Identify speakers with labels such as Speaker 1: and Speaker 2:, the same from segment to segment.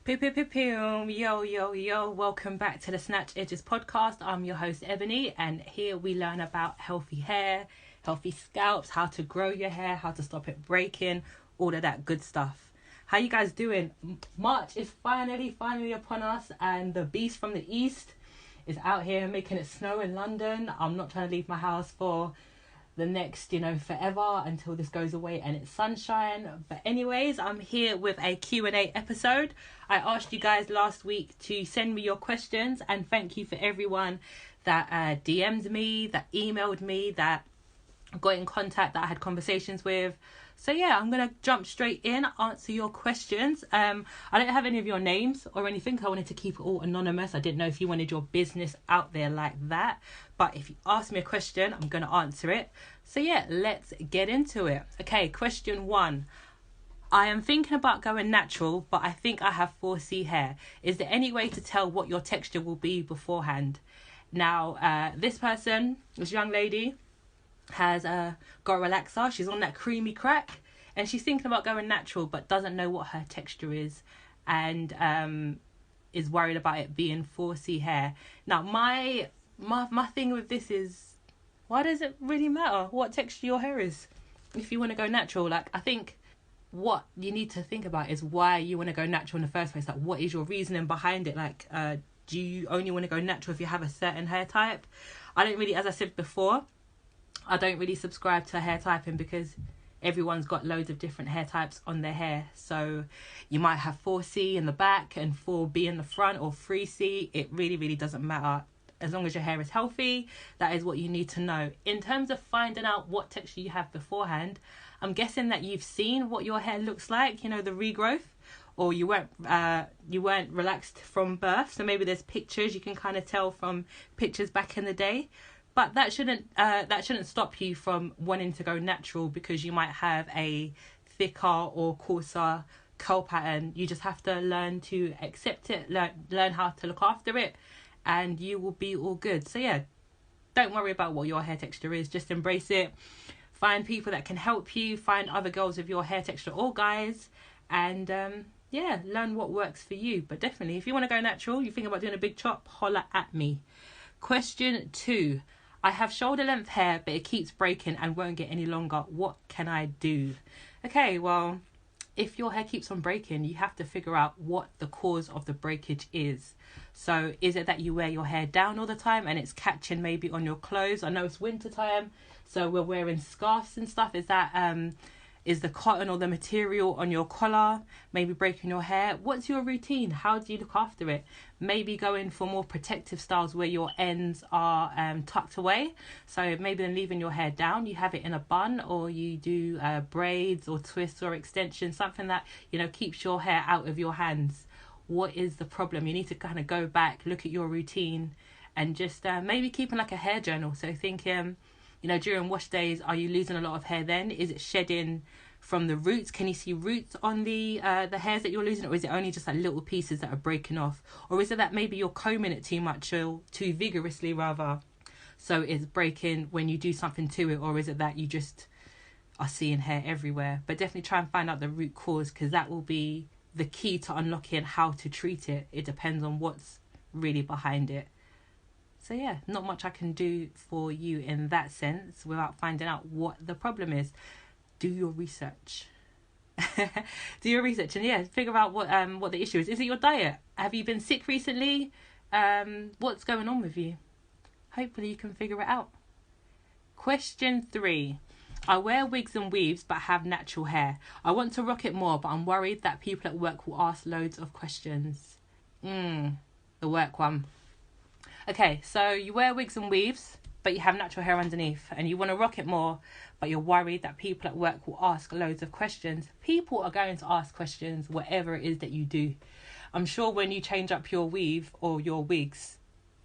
Speaker 1: Pew, pew, pew, pew. Yo, yo, yo. Welcome back to the Snatched podcast. I'm your host, Ebony, and here we learn about healthy hair, healthy scalps, how to grow your hair, how to stop it breaking, all of that good stuff. How you guys doing? March is finally upon us, and the beast from the east is out here making it snow in London. I'm not trying to leave my house for the next, forever until this goes away and it's sunshine. But anyways, I'm here with a Q&A episode. I asked you guys last week to send me your questions, and thank you for everyone that DM'd me, that emailed me, that got in contact, that I had conversations with. So yeah, I'm gonna jump straight in, answer your questions. I don't have any of your names or anything. I wanted to keep it all anonymous. I didn't know if you wanted your business out there like that, but if you ask me a question, I'm gonna answer it. So yeah, let's get into it. Okay, question 1. I am thinking about going natural, but I think I have 4C hair. Is there any way to tell what your texture will be beforehand? Now, this young lady, has got a relaxer. She's on that creamy crack, and she's thinking about going natural, but doesn't know what her texture is, and is worried about it being 4C hair. Now, my thing with this is, why does it really matter what texture your hair is if you want to go natural? Like, I think what you need to think about is why you want to go natural in the first place. Like, what is your reasoning behind it? Like, do you only want to go natural if you have a certain hair type? I don't really, as I said before, I don't really subscribe to hair typing because everyone's got loads of different hair types on their hair. So you might have 4C in the back and 4B in the front, or 3C. It really doesn't matter. As long as your hair is healthy, that is what you need to know. In terms of finding out what texture you have beforehand, I'm guessing that you've seen what your hair looks like, the regrowth, or you weren't relaxed from birth. So maybe there's pictures you can kind of tell from pictures back in the day. But that shouldn't stop you from wanting to go natural because you might have a thicker or coarser curl pattern. You just have to learn to accept it, learn how to look after it, and you will be all good. So yeah, don't worry about what your hair texture is. Just embrace it. Find people that can help you. Find other girls with your hair texture or guys, and learn what works for you. But definitely, if you want to go natural, you think about doing a big chop, holla at me. Question 2. I have shoulder length hair, but it keeps breaking and won't get any longer. What can I do? Okay, well, if your hair keeps on breaking, you have to figure out what the cause of the breakage is. So is it that you wear your hair down all the time and it's catching maybe on your clothes? I know it's winter time, so we're wearing scarves and stuff. Is that is the cotton or the material on your collar maybe breaking your hair? What's your routine? How do you look after it? Maybe going for more protective styles where your ends are tucked away. So maybe than leaving your hair down, you have it in a bun, or you do braids or twists or extensions, something that, keeps your hair out of your hands. What is the problem? You need to kind of go back, look at your routine, and just maybe keeping like a hair journal. So thinking, during wash days, are you losing a lot of hair then? Is it shedding from the roots? Can you see roots on the hairs that you're losing? Or is it only just like little pieces that are breaking off? Or is it that maybe you're combing it too much, or too vigorously rather, so it's breaking when you do something to it? Or is it that you just are seeing hair everywhere? But definitely try and find out the root cause, because that will be the key to unlocking how to treat it. It depends on what's really behind it. So yeah, not much I can do for you in that sense without finding out what the problem is. Do your research. Do your research, and figure out what the issue is. Is it your diet? Have you been sick recently? What's going on with you? Hopefully you can figure it out. Question 3. I wear wigs and weaves but have natural hair. I want to rock it more, but I'm worried that people at work will ask loads of questions. The work one. Okay, so you wear wigs and weaves, but you have natural hair underneath, and you want to rock it more, but you're worried that people at work will ask loads of questions. People are going to ask questions, whatever it is that you do. I'm sure when you change up your weave or your wigs,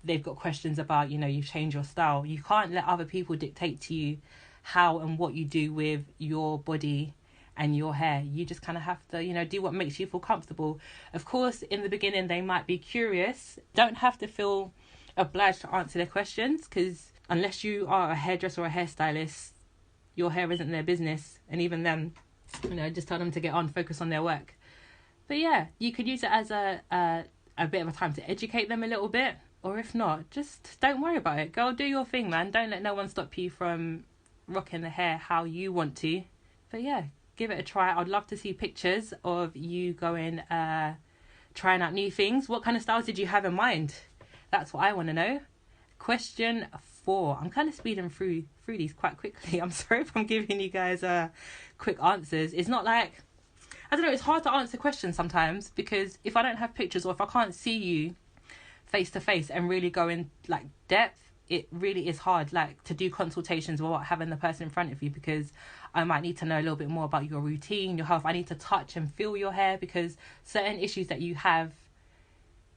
Speaker 1: they've got questions about, you've changed your style. You can't let other people dictate to you how and what you do with your body and your hair. You just kind of have to, do what makes you feel comfortable. Of course, in the beginning, they might be curious. Don't have to feel obliged to answer their questions, because unless you are a hairdresser or a hairstylist, your hair isn't their business. And even them, just tell them to get on, focus on their work. But yeah, you could use it as a bit of a time to educate them a little bit. Or if not, just don't worry about it. Go do your thing, man. Don't let no one stop you from rocking the hair how you want to. But yeah, give it a try. I'd love to see pictures of you going, trying out new things. What kind of styles did you have in mind? That's what I want to know. Question 4. I'm kind of speeding through these quite quickly. I'm sorry if I'm giving you guys quick answers. It's not like, I don't know, it's hard to answer questions sometimes because if I don't have pictures or if I can't see you face to face and really go in like depth, it really is hard like to do consultations without having the person in front of you, because I might need to know a little bit more about your routine, your health. I need to touch and feel your hair, because certain issues that you have,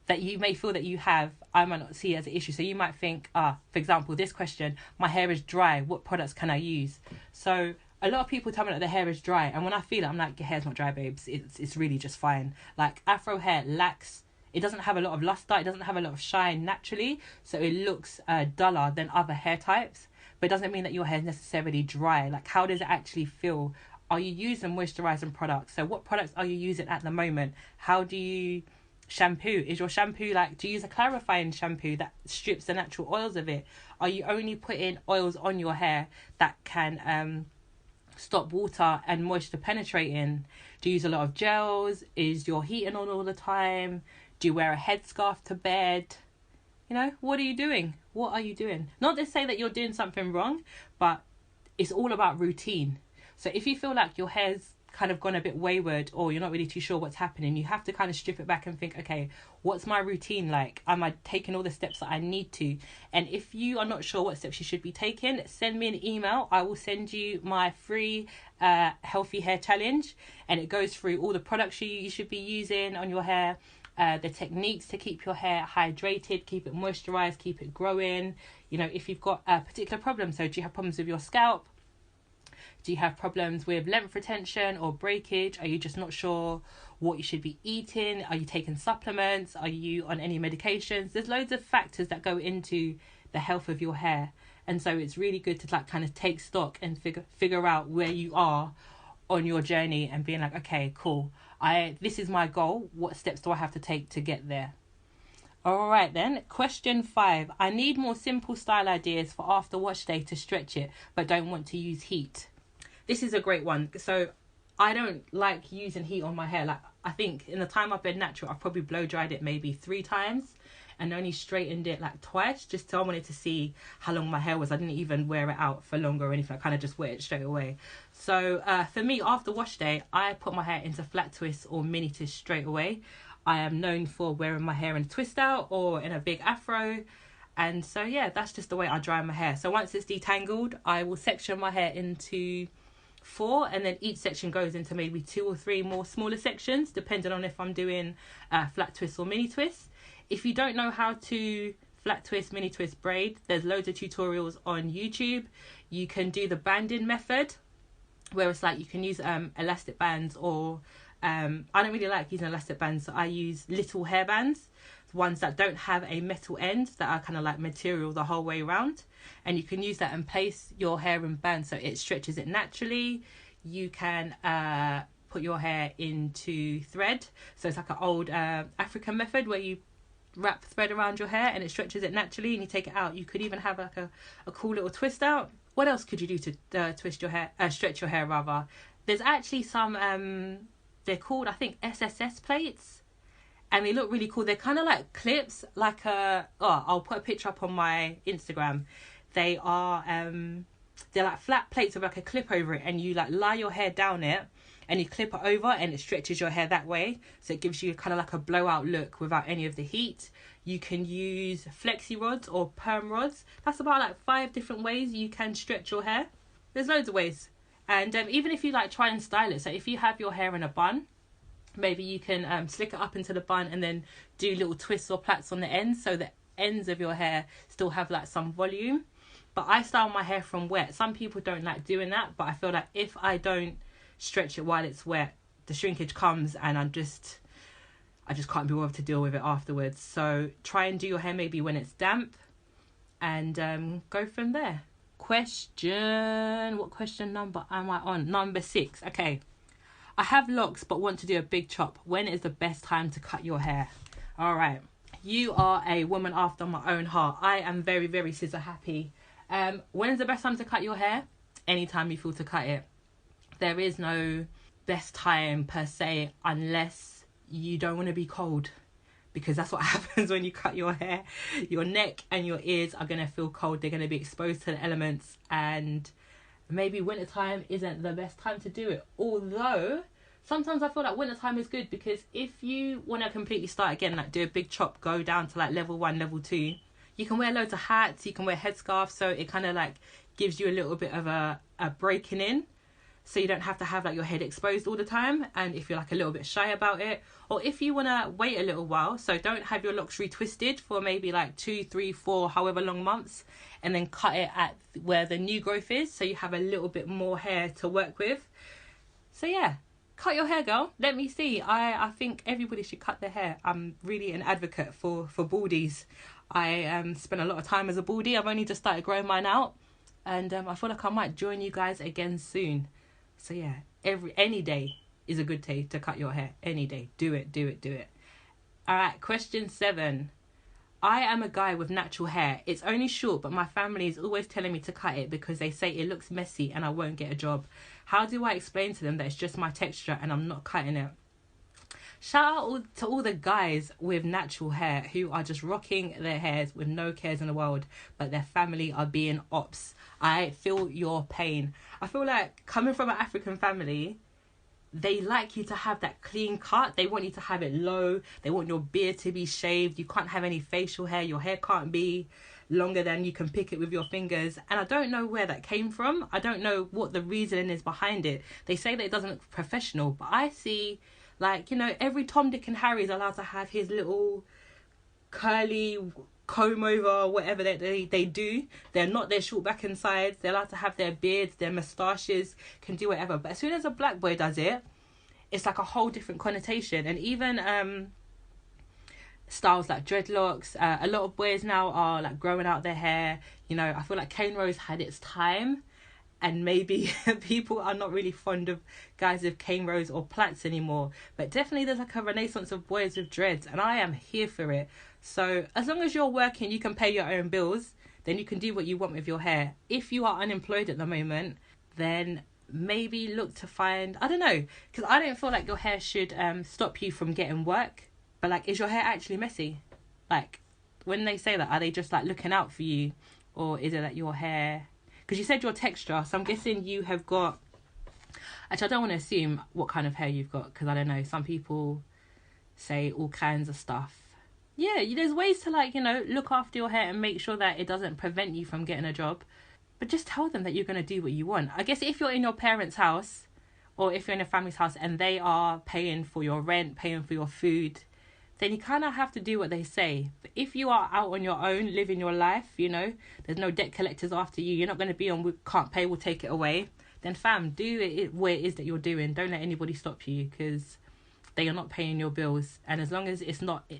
Speaker 1: that you may feel that you have, I might not see as an issue. So you might think, for example, this question, my hair is dry, what products can I use? So a lot of people tell me that their hair is dry, and when I feel it, I'm like, your hair's not dry, babes. It's really just fine. Like Afro hair lacks, it doesn't have a lot of luster, it doesn't have a lot of shine naturally, so it looks duller than other hair types. But it doesn't mean that your hair is necessarily dry. Like, how does it actually feel? Are you using moisturizing products? So what products are you using at the moment? How do you shampoo? Is your shampoo like, do you use a clarifying shampoo that strips the natural oils of it? Are you only putting oils on your hair that can stop water and moisture penetrating? Do you use a lot of gels? Is your heating on all the time? Do you wear a headscarf to bed? You know, what are you doing? What are you doing? Not to say that you're doing something wrong, but it's all about routine. So if you feel like your hair's kind of gone a bit wayward, or you're not really too sure what's happening, you have to kind of strip it back and think, okay, what's my routine like? Am I taking all the steps that I need to? And if you are not sure what steps you should be taking, send me an email. I will send you my free healthy hair challenge, and it goes through all the products you should be using on your hair, the techniques to keep your hair hydrated, keep it moisturized, keep it growing. You know, if you've got a particular problem, so do you have problems with your scalp? Do you have problems with length retention or breakage? Are you just not sure what you should be eating? Are you taking supplements? Are you on any medications? There's loads of factors that go into the health of your hair. And so it's really good to like kind of take stock and figure out where you are on your journey and being like, okay, cool. This is my goal. What steps do I have to take to get there? All right then. Question 5. I need more simple style ideas for after wash day to stretch it, but don't want to use heat. This is a great one. So I don't like using heat on my hair. Like, I think in the time I've been natural, I've probably blow dried it maybe 3 times and only straightened it like twice, just so I wanted to see how long my hair was. I didn't even wear it out for longer or anything. I kind of just wear it straight away. So for me, after wash day, I put my hair into flat twists or mini twists straight away. I am known for wearing my hair in a twist out or in a big afro. And so, yeah, that's just the way I dry my hair. So once it's detangled, I will section my hair into 4, and then each section goes into maybe 2 or 3 more smaller sections, depending on if I'm doing flat twists or mini twists. If you don't know how to flat twist, mini twist, braid, there's loads of tutorials on YouTube. You can do the banding method, where it's like you can use elastic bands, or I don't really like using elastic bands, so I use little hair bands, ones that don't have a metal end, that are kind of like material the whole way around. And you can use that and place your hair in bands so it stretches it naturally. You can put your hair into thread, so it's like an old African method where you wrap thread around your hair and it stretches it naturally, and you take it out. You could even have like a cool little twist out. What else could you do to twist your hair, stretch your hair rather? There's actually some they're called, I think, SSS plates, and they look really cool. They're kind of like clips, like I'll put a picture up on my Instagram. They are they're like flat plates with like a clip over it, and you like lie your hair down it and you clip it over, and it stretches your hair that way, so it gives you kind of like a blowout look without any of the heat. You can use flexi rods or perm rods. That's about like 5 different ways you can stretch your hair. There's loads of ways. And even if you like try and style it, so if you have your hair in a bun, maybe you can slick it up into the bun and then do little twists or plaits on the ends, so the ends of your hair still have like some volume. But I style my hair from wet. Some people don't like doing that, but I feel like if I don't stretch it while it's wet, the shrinkage comes and I just can't be bothered to deal with it afterwards. So try and do your hair maybe when it's damp, and go from there. What question number am I on? Number 6. Okay. I have locks but want to do a big chop. When is the best time to cut your hair? All right. You are a woman after my own heart. I am very, very scissor happy. When is the best time to cut your hair? Anytime you feel to cut it. There is no best time per se unless you don't want to be cold, because that's what happens when you cut your hair. Your neck and your ears are going to feel cold. They're going to be exposed to the elements, and maybe wintertime isn't the best time to do it. Although sometimes I feel like wintertime is good, because if you want to completely start again, like do a big chop, go down to like level 1, level 2, you can wear loads of hats, you can wear headscarves, so it kind of like gives you a little bit of a breaking in, so you don't have to have like your head exposed all the time. And if you're like a little bit shy about it, or if you want to wait a little while, so don't have your locks retwisted for maybe like 2, 3, 4, however long months, and then cut it at where the new growth is, so you have a little bit more hair to work with. So yeah, cut your hair, girl. Let me see. I think everybody should cut their hair. I'm really an advocate for baldies. I spent a lot of time as a baldy. I've only just started growing mine out, and I feel like I might join you guys again soon. So yeah, any day is a good day to cut your hair. Any day. Do it. All right, question 7. I am a guy with natural hair. It's only short, but my family is always telling me to cut it because they say it looks messy and I won't get a job. How do I explain to them that it's just my texture and I'm not cutting it? Shout out to all the guys with natural hair who are just rocking their hairs with no cares in the world, but their family are being ops. I feel your pain. I feel like coming from an African family, they like you to have that clean cut. They want you to have it low. They want your beard to be shaved. You can't have any facial hair. Your hair can't be longer than you can pick it with your fingers. And I don't know where that came from. I don't know what the reasoning is behind it. They say that it doesn't look professional, but I see, like, you know, every Tom, Dick and Harry is allowed to have his little curly comb over, whatever they do. They're not their short back and sides. They're allowed to have their beards, their moustaches, can do whatever. But as soon as a black boy does it, it's like a whole different connotation. And even styles like dreadlocks, a lot of boys now are like growing out their hair. You know, I feel like cane rose had its time, and maybe people are not really fond of guys with cane rows or plaits anymore. But definitely there's like a renaissance of boys with dreads, and I am here for it. So as long as you're working, you can pay your own bills, then you can do what you want with your hair. If you are unemployed at the moment, then maybe look to find, I don't know, because I don't feel like your hair should stop you from getting work. But like, is your hair actually messy? Like, when they say that, are they just like looking out for you? Or is it that your hair... Because you said your texture, so I'm guessing you have got... Actually, I don't want to assume what kind of hair you've got, because I don't know, some people say all kinds of stuff. Yeah, there's ways to, like, you know, look after your hair and make sure that it doesn't prevent you from getting a job. But just tell them that you're going to do what you want. I guess if you're in your parents' house, or if you're in a family's house and they are paying for your rent, paying for your food, then you kind of have to do what they say. But if you are out on your own, living your life, you know, there's no debt collectors after you, you're not going to be on we can't pay, we'll take it away, then fam, do it where it is that you're doing. Don't let anybody stop you, because they are not paying your bills. And as long as it's not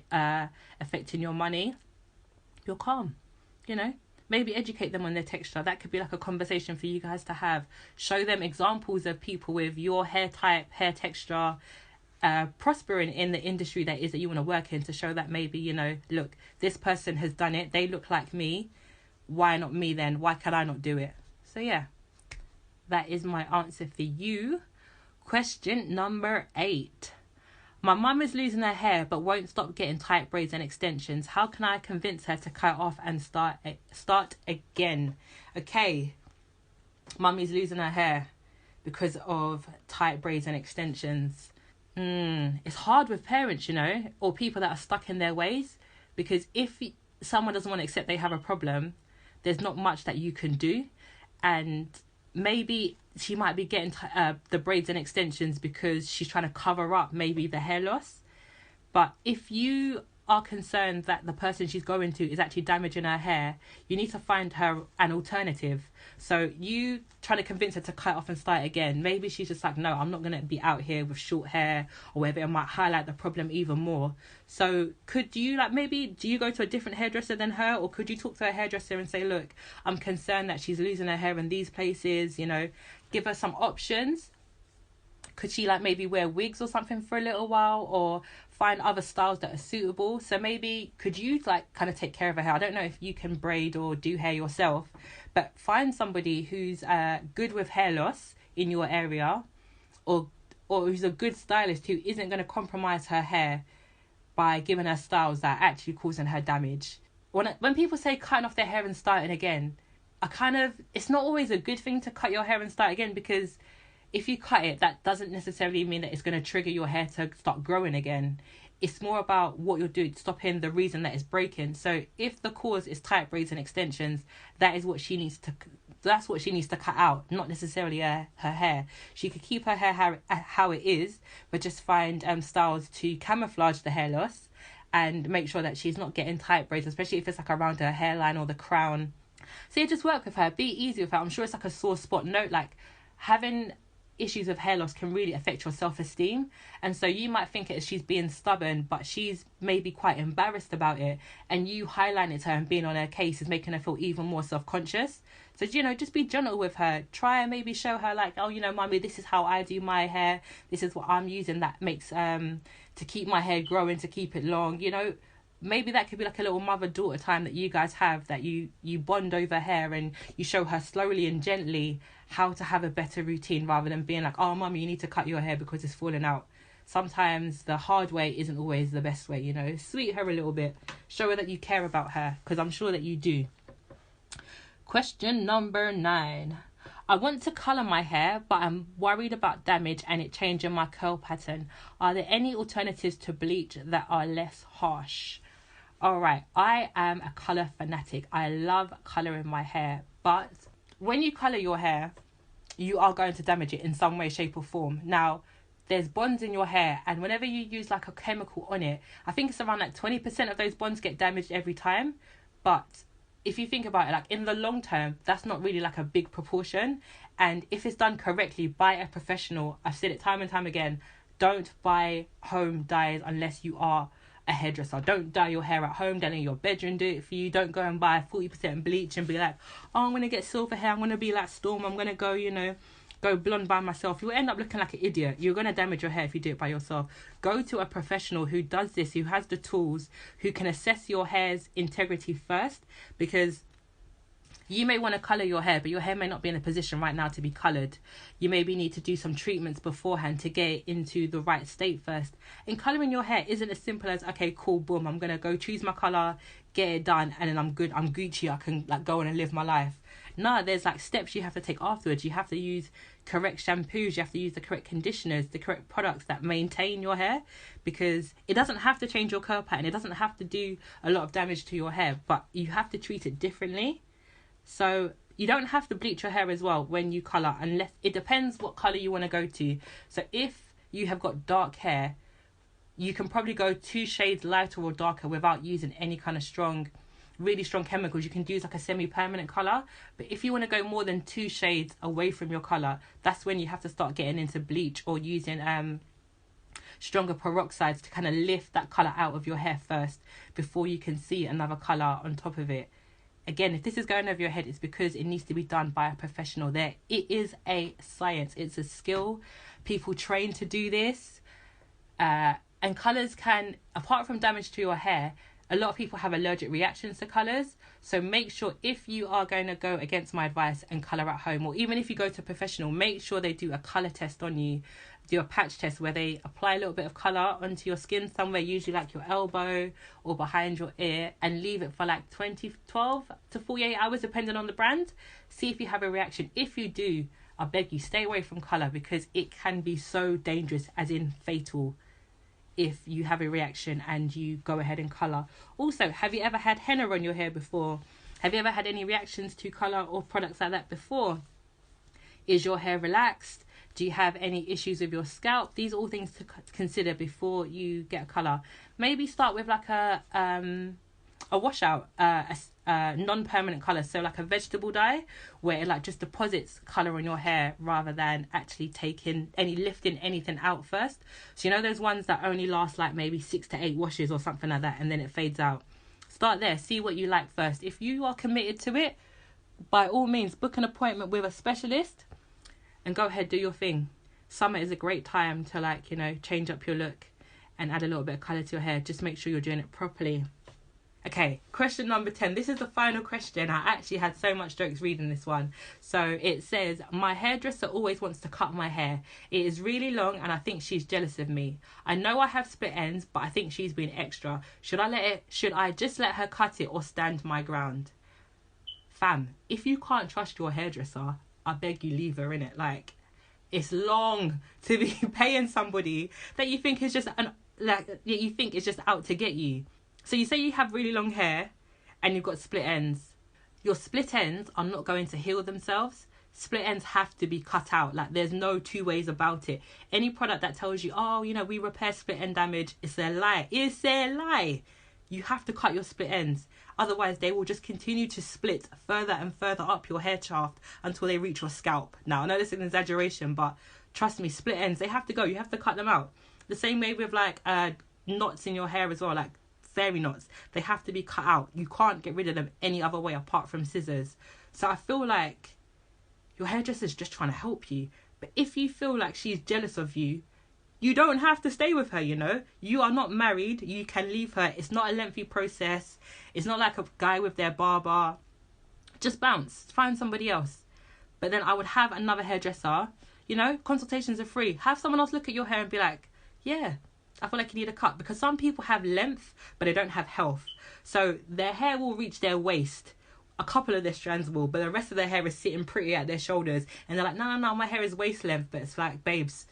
Speaker 1: affecting your money, you're calm, you know. Maybe educate them on their texture. That could be like a conversation for you guys to have. Show them examples of people with your hair type, hair texture, prospering in the industry that you want to work in, to show that maybe, you know, look, this person has done it, they look like me, why not me then? Why can I not do it? So yeah, that is my answer for you. Question number 8. My mum is losing her hair but won't stop getting tight braids and extensions. How can I convince her to cut off and start again? Okay, mummy's losing her hair because of tight braids and extensions. It's hard with parents, you know, or people that are stuck in their ways, because if someone doesn't want to accept they have a problem, there's not much that you can do. And maybe she might be getting the braids and extensions because she's trying to cover up maybe the hair loss. But if you are concerned that the person she's going to is actually damaging her hair, you need to find her an alternative. So you try to convince her to cut off and start again. Maybe she's just like, no, I'm not going to be out here with short hair, or whether it might highlight the problem even more. So could you, like, maybe do you go to a different hairdresser than her, or could you talk to her hairdresser and say, look, I'm concerned that she's losing her hair in these places, you know, give her some options. Could she like maybe wear wigs or something for a little while, or find other styles that are suitable? So maybe could you like kind of take care of her hair? I don't know if you can braid or do hair yourself, but find somebody who's good with hair loss in your area, or who's a good stylist who isn't going to compromise her hair by giving her styles that are actually causing her damage. When people say cutting off their hair and starting again, it's not always a good thing to cut your hair and start again, because if you cut it, that doesn't necessarily mean that it's going to trigger your hair to start growing again. It's more about what you're doing, stopping the reason that it's breaking. So if the cause is tight braids and extensions, that's what she needs to cut out, not necessarily her hair. She could keep her hair how it is, but just find styles to camouflage the hair loss and make sure that she's not getting tight braids, especially if it's like around her hairline or the crown. So yeah, just work with her, be easy with her. I'm sure it's like a sore spot. Note, like, having issues of hair loss can really affect your self-esteem, and so you might think she's being stubborn, but she's maybe quite embarrassed about it, and you highlighting it to her and being on her case is making her feel even more self-conscious. So, just be gentle with her. Try and maybe show her like, oh, mommy, this is how I do my hair, this is what I'm using that makes to keep my hair growing, to keep it long. Maybe that could be like a little mother-daughter time that you guys have, that you bond over hair, and you show her slowly and gently how to have a better routine, rather than being like, oh, mummy, you need to cut your hair because it's falling out. Sometimes the hard way isn't always the best way, Sweet her a little bit. Show her that you care about her, because I'm sure that you do. Question number 9. I want to colour my hair, but I'm worried about damage and it changing my curl pattern. Are there any alternatives to bleach that are less harsh? All right, I am a colour fanatic. I love colouring my hair, but when you colour your hair, you are going to damage it in some way, shape or form. Now, there's bonds in your hair, and whenever you use like a chemical on it, I think it's around like 20% of those bonds get damaged every time. But if you think about it, like in the long term, that's not really like a big proportion. And if it's done correctly by a professional, I've said it time and time again, don't buy home dyes unless you are a hairdresser. Don't dye your hair at home, then in your bedroom do it for you. Don't go and buy 40% bleach and be like, oh, I'm going to get silver hair, I'm going to be like Storm, I'm going to go blonde by myself. You'll end up looking like an idiot. You're going to damage your hair if you do it by yourself. Go to a professional who does this, who has the tools, who can assess your hair's integrity first, because you may want to colour your hair, but your hair may not be in a position right now to be coloured. You maybe need to do some treatments beforehand to get it into the right state first. And colouring your hair isn't as simple as, okay, cool, boom, I'm going to go choose my colour, get it done, and then I'm good, I'm Gucci, I can like go on and live my life. No, there's like steps you have to take afterwards. You have to use correct shampoos, you have to use the correct conditioners, the correct products that maintain your hair, because it doesn't have to change your curl pattern, it doesn't have to do a lot of damage to your hair, but you have to treat it differently. So you don't have to bleach your hair as well when you colour, unless it depends what colour you want to go to. So if you have got dark hair, you can probably go 2 shades lighter or darker without using any kind of really strong chemicals. You can use like a semi-permanent colour. But if you want to go more than 2 shades away from your colour, that's when you have to start getting into bleach or using stronger peroxides to kind of lift that colour out of your hair first before you can see another colour on top of it. Again, if this is going over your head, it's because it needs to be done by a professional. It is a science. It's a skill. People train to do this. And colours can, apart from damage to your hair, a lot of people have allergic reactions to colours. So make sure, if you are going to go against my advice and colour at home, or even if you go to a professional, make sure they do a colour test on you. Do a patch test where they apply a little bit of colour onto your skin somewhere, usually like your elbow or behind your ear, and leave it for like 12 to 48 hours depending on the brand. See if you have a reaction. If you do, I beg you, stay away from colour, because it can be so dangerous, as in fatal, if you have a reaction and you go ahead and colour. Also, have you ever had henna on your hair before? Have you ever had any reactions to colour or products like that before? Is your hair relaxed? Do you have any issues with your scalp? These are all things to consider before you get a colour. Maybe start with like a washout, a non-permanent colour, so like a vegetable dye, where it like just deposits colour on your hair rather than actually lifting anything out first. So those ones that only last like maybe 6 to 8 washes or something like that, and then it fades out. Start there, see what you like first. If you are committed to it, by all means, book an appointment with a specialist and go ahead, do your thing. summer is a great time to, like, you know, change up your look and add a little bit of colour to your hair. Just make sure you're doing it properly. Okay, question number 10. This is the final question. I actually had so much jokes reading this one. So it says, my hairdresser always wants to cut my hair. It is really long and I think she's jealous of me. I know I have split ends, but I think she's being extra. Should I just let her cut it or stand my ground? Fam, if you can't trust your hairdresser, I beg you, leave her, innit? Like, it's long to be paying somebody that you think is just out to get you. So you say you have really long hair and you've got split ends. Your split ends are not going to heal themselves. Split ends have to be cut out. Like, there's no two ways about it. Any product that tells you, oh, you know, we repair split end damage, it's a lie. It's a lie. You have to cut your split ends. Otherwise, they will just continue to split further and further up your hair shaft until they reach your scalp. Now, I know this is an exaggeration, but trust me, split ends, they have to go. You have to cut them out. The same way with, like, knots in your hair as well, like fairy knots. They have to be cut out. You can't get rid of them any other way apart from scissors. So I feel like your hairdresser's just trying to help you. But if you feel like she's jealous of you, you don't have to stay with her, you know. You are not married. You can leave her. It's not a lengthy process. It's not like a guy with their barber. Just bounce. Find somebody else. But then I would have another hairdresser. You know, consultations are free. Have someone else look at your hair and be like, yeah, I feel like you need a cut. Because some people have length, but they don't have health. So their hair will reach their waist. A couple of their strands will, but the rest of their hair is sitting pretty at their shoulders. And they're like, no, my hair is waist length. But it's like, babes,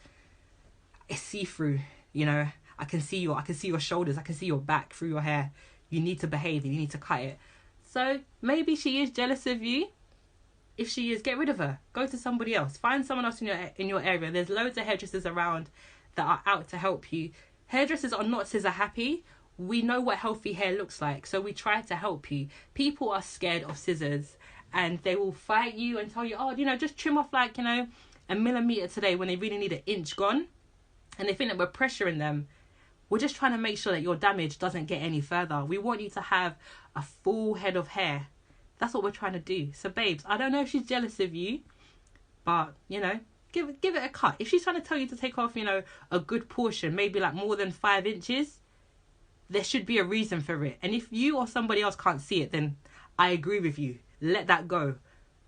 Speaker 1: it's see-through, you know. I can see your shoulders. I can see your back through your hair. You need to behave. You need to cut it. So maybe she is jealous of you. If she is, get rid of her. Go to somebody else. Find someone else in your area. There's loads of hairdressers around that are out to help you. Hairdressers are not scissor happy. We know what healthy hair looks like, so we try to help you. People are scared of scissors and they will fight you and tell you, oh, you know, just trim off like, you know, a millimetre today when they really need an inch gone. And they think that we're pressuring them. We're just trying to make sure that your damage doesn't get any further. We want you to have a full head of hair. That's what we're trying to do. So, babes, I don't know if she's jealous of you, but, you know, give it a cut. If she's trying to tell you to take off, you know, a good portion, maybe like more than 5 inches, there should be a reason for it. And if you or somebody else can't see it, then I agree with you. Let that go.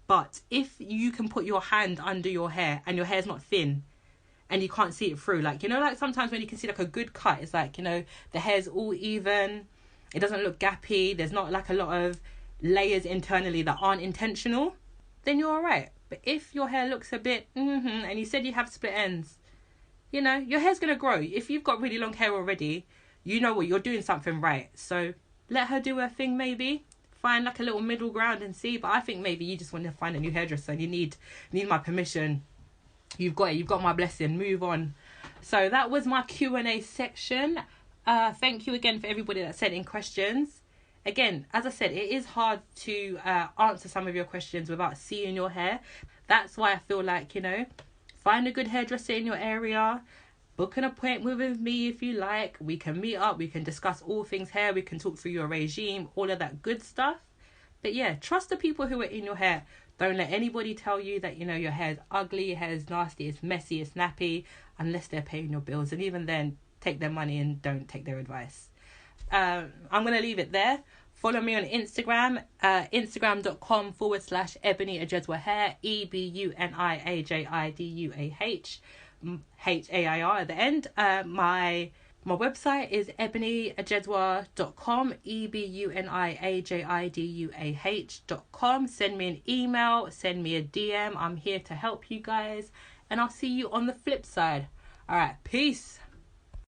Speaker 1: But if you can put your hand under your hair and your hair's not thin and you can't see it through, like, you know, like sometimes when you can see like a good cut, it's like, you know, the hair's all even. It doesn't look gappy. There's not like a lot of layers internally that aren't intentional. Then you're all right. But if your hair looks a bit, and you said you have split ends, you know, your hair's going to grow. If you've got really long hair already, you know what, you're doing something right. So let her do her thing maybe. Find like a little middle ground and see. But I think maybe you just want to find a new hairdresser and you need my permission. You've got it. You've got my blessing. Move on. So that was my Q&A section. Thank you again for everybody that sent in questions. Again, as I said, it is hard to answer some of your questions without seeing your hair. That's why I feel like, you know, find a good hairdresser in your area. Book an appointment with me if you like. We can meet up. We can discuss all things hair. We can talk through your regime, all of that good stuff. But yeah, trust the people who are in your hair. Don't let anybody tell you that, you know, your hair's ugly, your hair's nasty, it's messy, it's nappy, unless they're paying your bills. And even then, take their money and don't take their advice. I'm going to leave it there. Follow me on Instagram, instagram.com/Ebony Ajedzwa Hair, EBUNIAJIDUAH, HAIR at the end. My website is ebonyajedzwa.com, EBUNIAJIDUAH.com. Send me an email, send me a DM. I'm here to help you guys, and I'll see you on the flip side. All right, peace.